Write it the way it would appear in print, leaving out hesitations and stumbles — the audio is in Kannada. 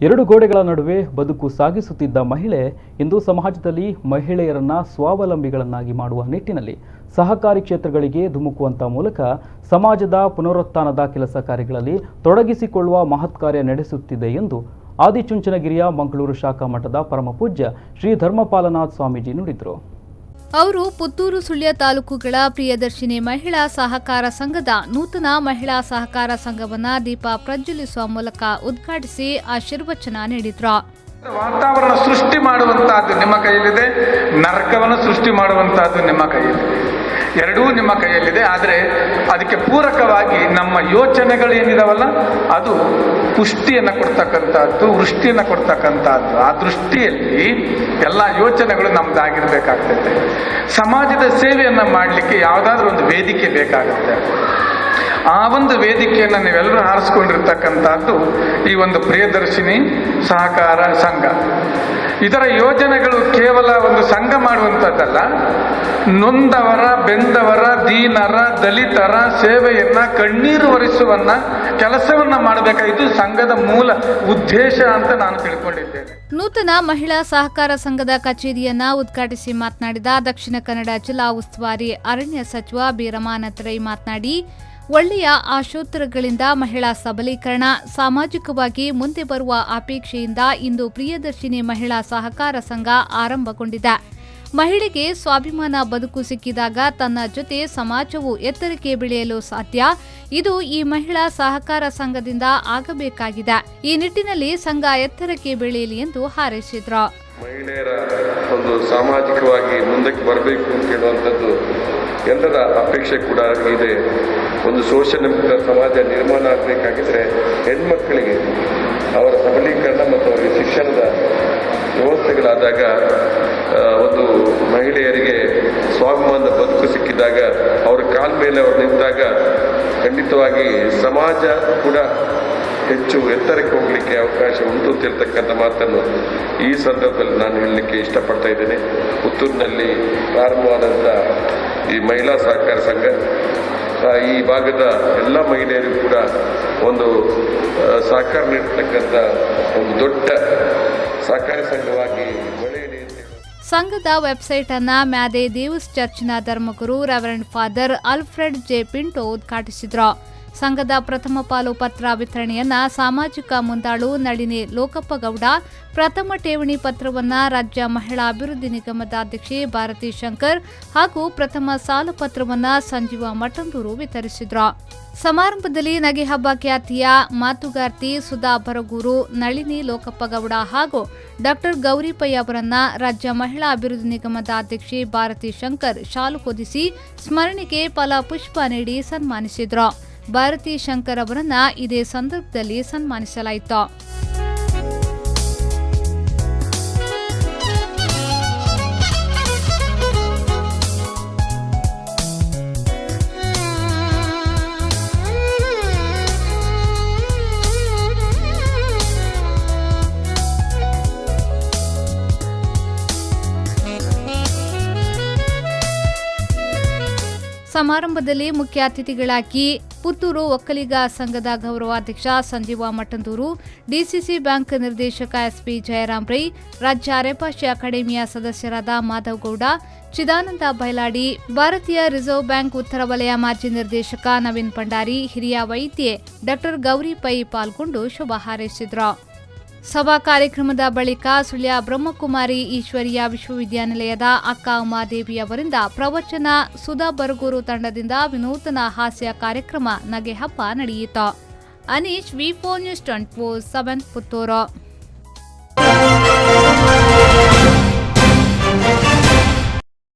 ಎರಡು ಗೋಡೆಗಳ ನಡುವೆ ಬದುಕು ಸಾಗಿಸುತ್ತಿದ್ದ ಮಹಿಳೆ ಇಂದು ಸಮಾಜದಲ್ಲಿ ಮಹಿಳೆಯರನ್ನ ಸ್ವಾವಲಂಬಿಗಳನ್ನಾಗಿ ಮಾಡುವ ನಿಟ್ಟಿನಲ್ಲಿ ಸಹಕಾರಿ ಕ್ಷೇತ್ರಗಳಿಗೆ ಧುಮುಕುವಂತ ಮೂಲಕ ಸಮಾಜದ ಪುನರುತ್ಥಾನದ ಕೆಲಸ ಕಾರ್ಯಗಳಲ್ಲಿ ತೊಡಗಿಸಿಕೊಳ್ಳುವ ಮಹತ್ ಕಾರ್ಯ ನಡೆಸುತ್ತಿದೆ ಎಂದು ಆದಿಚುಂಚನಗಿರಿಯ ಮಂಗಳೂರು ಶಾಖಾ ಮಠದ ಪರಮಪೂಜ್ಯ ಶ್ರೀ ಧರ್ಮಪಾಲನಾಥ ಸ್ವಾಮೀಜಿ ನುಡಿದರು. ಅವರು ಪುತ್ತೂರು ಸುಳ್ಯ ತಾಲೂಕುಗಳ ಪ್ರಿಯದರ್ಶಿನಿ ಮಹಿಳಾ ಸಹಕಾರ ಸಂಘದ ನೂತನ ಮಹಿಳಾ ಸಹಕಾರ ಸಂಘವನ್ನ ದೀಪ ಪ್ರಜ್ವಲಿಸುವ ಮೂಲಕ ಉದ್ಘಾಟಿಸಿ ಆಶೀರ್ವಚನ ನೀಡಿದ್ರು. ವಾತಾವರಣ ಸೃಷ್ಟಿ ಮಾಡುವಂತಹದ್ದು ನಿಮ್ಮ ಕೈಯಲ್ಲಿದೆ, ನರಕವನ್ನು ಸೃಷ್ಟಿ ಮಾಡುವಂತಹದ್ದು ನಿಮ್ಮ ಕೈಯಲ್ಲಿದೆ. ಎರಡೂ ನಿಮ್ಮ ಕೈಯಲ್ಲಿದೆ. ಆದರೆ ಅದಕ್ಕೆ ಪೂರಕವಾಗಿ ನಮ್ಮ ಯೋಚನೆಗಳೇನಿದಾವಲ್ಲ ಅದು ಪುಷ್ಟಿಯನ್ನು ಕೊಡ್ತಕ್ಕಂಥದ್ದು, ವೃಷ್ಟಿಯನ್ನು ಕೊಡ್ತಕ್ಕಂಥದ್ದು. ಆ ದೃಷ್ಟಿಯಲ್ಲಿ ಎಲ್ಲ ಯೋಚನೆಗಳು ನಮ್ದಾಗಿರ್ಬೇಕಾಗ್ತದೆ. ಸಮಾಜದ ಸೇವೆಯನ್ನು ಮಾಡಲಿಕ್ಕೆ ಯಾವುದಾದ್ರೂ ಒಂದು ವೇದಿಕೆ ಬೇಕಾಗುತ್ತೆ. ಆ ಒಂದು ವೇದಿಕೆಯನ್ನು ನೀವೆಲ್ಲರೂ ಆರಿಸ್ಕೊಂಡಿರ್ತಕ್ಕಂಥದ್ದು ಈ ಒಂದು ಪ್ರಿಯದರ್ಶಿನಿ ಸಹಕಾರ ಸಂಘ. ಇದರ ಯೋಜನೆಗಳು ಕೇವಲ ಒಂದು ಸಂಘ ಮಾಡುವಂಥದ್ದಲ್ಲ, ನೊಂದವರ, ಬೆಂದವರ, ದೀನರ, ದಲಿತರ ಸೇವೆಯನ್ನ, ಕಣ್ಣೀರು ಒರೆಸುವನ್ನ ಕೆಲಸವನ್ನ ಮಾಡಬೇಕಾಗಿದ್ದು ಸಂಘದ ಮೂಲ ಉದ್ದೇಶ ಅಂತ ನಾನು ತಿಳ್ಕೊಂಡಿದ್ದೇನೆ. ನೂತನ ಮಹಿಳಾ ಸಹಕಾರ ಸಂಘದ ಕಚೇರಿಯನ್ನ ಉದ್ಘಾಟಿಸಿ ಮಾತನಾಡಿದ ದಕ್ಷಿಣ ಕನ್ನಡ ಜಿಲ್ಲಾ ಉಸ್ತುವಾರಿ ಅರಣ್ಯ ಸಚಿವ ಬಿ ರಮಾನಾಥ ರೈ ಮಾತನಾಡಿ, ಒಳ್ಳೆಯ ಆಶೋತ್ತರಗಳಿಂದ ಮಹಿಳಾ ಸಬಲೀಕರಣ, ಸಾಮಾಜಿಕವಾಗಿ ಮುಂದೆ ಬರುವ ಅಪೇಕ್ಷೆಯಿಂದ ಇಂದು ಪ್ರಿಯದರ್ಶಿನಿ ಮಹಿಳಾ ಸಹಕಾರ ಸಂಘ ಆರಂಭಗೊಂಡಿದೆ. ಮಹಿಳೆಗೆ ಸ್ವಾಭಿಮಾನ ಬದುಕು ಸಿಕ್ಕಿದಾಗ ತನ್ನ ಜೊತೆ ಸಮಾಜವು ಎತ್ತರಕ್ಕೆ ಬೆಳೆಯಲು ಸಾಧ್ಯ. ಇದು ಈ ಮಹಿಳಾ ಸಹಕಾರ ಸಂಘದಿಂದ ಆಗಬೇಕಾಗಿದೆ. ಈ ನಿಟ್ಟಿನಲ್ಲಿ ಸಂಘ ಎತ್ತರಕ್ಕೆ ಬೆಳೆಯಲಿ ಎಂದು ಹಾರೈಸಿದ್ರು. ಮಹಿಳೆಯರ ಒಂದು ಸಾಮಾಜಿಕವಾಗಿ ಮುಂದಕ್ಕೆ ಬರಬೇಕು ಅಂತ ಹೇಳುವಂಥದ್ದು ಎಲ್ಲರ ಅಪೇಕ್ಷೆ ಕೂಡ ಇದೆ. ಒಂದು ಶೋಷಣೆ ಮುಕ್ತ ಸಮಾಜ ನಿರ್ಮಾಣ ಆಗಬೇಕಾಗಿದ್ರೆ ಹೆಣ್ಮಕ್ಕಳಿಗೆ ಅವರ ಸಬಲೀಕರಣ ಮತ್ತು ಅವರಿಗೆ ಶಿಕ್ಷಣದ ವ್ಯವಸ್ಥೆಗಳಾದಾಗ, ಒಂದು ಮಹಿಳೆಯರಿಗೆ ಸ್ವಾಭಿಮಾನದ ಬದುಕು ಸಿಕ್ಕಿದಾಗ, ಅವರ ಕಾಲ ಮೇಲೆ ಅವರು ನಿಂತಾಗ ಖಂಡಿತವಾಗಿ ಸಮಾಜ ಕೂಡ ಹೆಚ್ಚು ಎತ್ತರಕ್ಕೆ ಹೋಗಲಿಕ್ಕೆ ಅವಕಾಶ ಉಂಟು ಅಂತಿರ್ತಕ್ಕಂಥ ಮಾತನ್ನು ಈ ಸಂದರ್ಭದಲ್ಲಿ ನಾನು ಹೇಳಲಿಕ್ಕೆ ಇಷ್ಟಪಡ್ತಾ ಇದ್ದೇನೆ. ಪುತ್ತೂರಿನಲ್ಲಿ ಪ್ರಾರಂಭವಾದಂಥ ಈ ಮಹಿಳಾ ಸಹಕಾರ ಸಂಘ ಈ ಭಾಗದ ಎಲ್ಲ ಮಹಿಳೆಯರಿಗೂ ಕೂಡ ಒಂದು ಸಹಕಾರ ನೀಡತಕ್ಕಂಥ ಒಂದು ದೊಡ್ಡ ಸಹಕಾರಿ ಸಂಘವಾಗಿ ಬೆಳೆಯಲಿ. ಸಂಘದ ವೆಬ್ಸೈಟ್ ಅನ್ನ ಮ್ಯಾದೆ ದೇವಸ್ ಚರ್ಚ್ನ ಧರ್ಮಗುರು reverend father Alfred J Pinto ಉದ್ಘಾಟಿಸಿದ್ರು. ಸಂಘದ ಪ್ರಥಮ ಪಾಲು ಪತ್ರ ವಿತರಣೆಯನ್ನ ಸಾಮಾಜಿಕ ಮುಂದಾಳು ನಳಿನಿ ಲೋಕಪ್ಪಗೌಡ, ಪ್ರಥಮ ಠೇವಣಿ ಪತ್ರವನ್ನ ರಾಜ್ಯ ಮಹಿಳಾ ಅಭಿವೃದ್ಧಿ ನಿಗಮದ ಅಧ್ಯಕ್ಷೆ ಭಾರತಿ ಶಂಕರ್ ಹಾಗೂ ಪ್ರಥಮ ಸಾಲ ಪತ್ರವನ್ನ ಸಂಜೀವ ಮಠಂದೂರು ವಿತರಿಸಿದ್ರು. ಸಮಾರಂಭದಲ್ಲಿ ನಗೆ ಹಬ್ಬ ಖ್ಯಾತಿಯ ಮಾತುಗಾರ್ತಿ ಸುಧಾ ಬರಗೂರು, ನಳಿನಿ ಲೋಕಪ್ಪಗೌಡ ಹಾಗೂ ಡಾಕ್ಟರ್ ಗೌರಿ ಪೈ ಅವರನ್ನ ರಾಜ್ಯ ಮಹಿಳಾ ಅಭಿವೃದ್ಧಿ ನಿಗಮದ ಅಧ್ಯಕ್ಷೆ ಭಾರತಿ ಶಂಕರ್ ಶಾಲು ಹೊದಿಸಿ ಸ್ಮರಣೆಗೆ ಫಲ ಪುಷ್ಪ ನೀಡಿ ಸನ್ಮಾನಿಸಿದ್ರು. ಭಾರತಿ ಶಂಕರ್ ಅವರನ್ನ ಇದೇ ಸಂದರ್ಭದಲ್ಲಿ ಸನ್ಮಾನಿಸಲಾಯಿತು. ಸಮಾರಂಭದಲ್ಲಿ ಮುಖ್ಯ ಅತಿಥಿಗಳಾಗಿ ಪುತ್ತೂರು ಒಕ್ಕಲಿಗ ಸಂಘದ ಗೌರವಾಧ್ಯಕ್ಷ ಸಂಜೀವ ಮಠಂದೂರು, ಡಿಸಿಸಿ ಬ್ಯಾಂಕ್ ನಿರ್ದೇಶಕ ಎಸ್ಪಿ ಜಯರಾಮ್ ರೈ, ರಾಜ್ಯ ಅರೆಭಾಷೆ ಅಕಾಡೆಮಿಯ ಸದಸ್ಯರಾದ ಮಾಧವ್ ಗೌಡ, ಚಿದಾನಂದ ಬೈಲಾಡಿ, ಭಾರತೀಯ ರಿಸರ್ವ್ ಬ್ಯಾಂಕ್ ಉತ್ತರ ವಲಯ ಮಾಜಿ ನಿರ್ದೇಶಕ ನವೀನ್ ಭಂಡಾರಿ, ಹಿರಿಯ ವೈದ್ಯೆ ಡಾಕ್ಟರ್ ಗೌರಿ ಪೈ ಪಾಲ್ಗೊಂಡು ಶುಭ ಹಾರೈಸಿದ್ರು. ಸಭಾ ಕಾರ್ಯಕ್ರಮದ ಬಳಿಕ ಸುಳ್ಯ ಬ್ರಹ್ಮಕುಮಾರಿ ಈಶ್ವರೀಯ ವಿಶ್ವವಿದ್ಯಾನಿಲಯದ ಅಕ್ಕ ಉಮಾದೇವಿ ಅವರಿಂದ ಪ್ರವಚನ, ಸುಧಾ ಬರಗೂರು ತಂಡದಿಂದ ವಿನೂತನ ಹಾಸ್ಯ ಕಾರ್ಯಕ್ರಮ ನಗೆ ಹಬ್ಬ ನಡೆಯಿತು. ಅನೀಶ್, ವಿ4 ನ್ಯೂಸ್ 24/7 ಪುತ್ತೂರು.